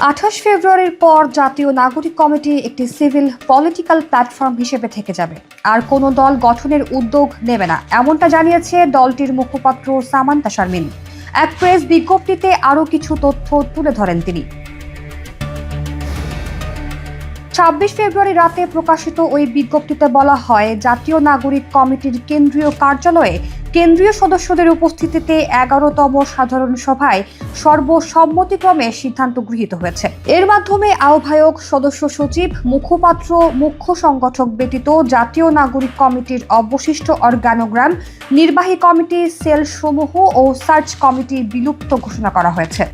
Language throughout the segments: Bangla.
28 ফেব্রুয়ারির পর জাতীয় নাগরিক কমিটি একটি সিভিল পলিটিক্যাল প্ল্যাটফর্ম হিসেবে থেকে যাবে, আর কোনো দল গঠনের উদ্যোগ নেবে না, এমনটা জানিয়েছে দলটির মুখপাত্র সামান্তা শারমিন। এক প্রেস বিজ্ঞপ্তিতে আরও কিছু তথ্য তুলে ধরেন তিনি। 26 ফেব্রুয়ারি রাতে প্রকাশিত ওই বিজ্ঞপ্তিতে বলা হয়, জাতীয় নাগরিক কমিটির কেন্দ্রীয় কার্যালয়ে কেন্দ্রীয় সদস্যদের উপস্থিতিতে 11তম সাধারণ সভায় সর্বসম্মতিক্রমে সিদ্ধান্ত গৃহীত হয়েছে। এর মাধ্যমে আহ্বায়ক, সদস্য সচিব, মুখপাত্র, মুখ্য সংগঠক ব্যতীত জাতীয় নাগরিক কমিটির অবশিষ্ট অর্গানোগ্রাম, নির্বাহী কমিটি, সেলসমূহ ও সার্চ কমিটি বিলুপ্ত ঘোষণা করা হয়েছে।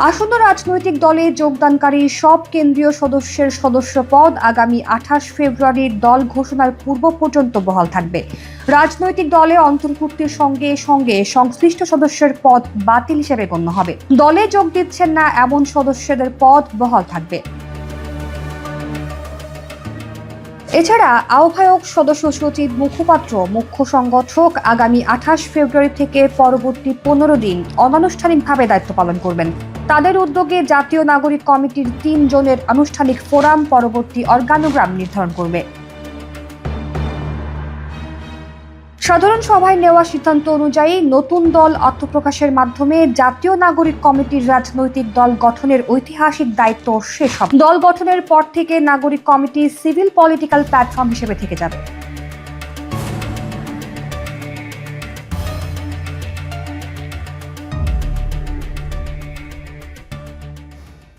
আসন্ন রাজনৈতিক দলে যোগদানকারী সব কেন্দ্রীয় সদস্যের সদস্য পদ আগামী 28 ফেব্রুয়ারির দল ঘোষণার পূর্ব পর্যন্ত বহাল থাকবে। রাজনৈতিক দলে অন্তর্ভুক্তির সঙ্গে সঙ্গে সংশ্লিষ্ট সদস্যের পদ বাতিল হিসেবে গণ্য হবে। দলে যোগ দিচ্ছেন না এমন সদস্যদের পদ বহাল থাকবে। এছাড়া আহ্বায়ক, সদস্য সচিব, মুখপাত্র, মুখ্য সংগঠক আগামী 28 ফেব্রুয়ারি থেকে পরবর্তী 15 দিন অনানুষ্ঠানিকভাবে দায়িত্ব পালন করবেন। তাদের উদ্যোগে জাতীয় নাগরিক কমিটির 3 জনের আনুষ্ঠানিক ফোরাম পরবর্তী অর্গানোগ্রাম নির্ধারণ করবে। সাধারণ সভায় নেওয়া সিদ্ধান্ত অনুযায়ী নতুন দল আত্মপ্রকাশের মাধ্যমে জাতীয় নাগরিক কমিটির রাজনৈতিক দল গঠনের ঐতিহাসিক দায়িত্ব শেষ হবে। দল গঠনের পর থেকে নাগরিক কমিটি সিভিল পলিটিক্যাল প্ল্যাটফর্ম হিসেবে থেকে যাবে।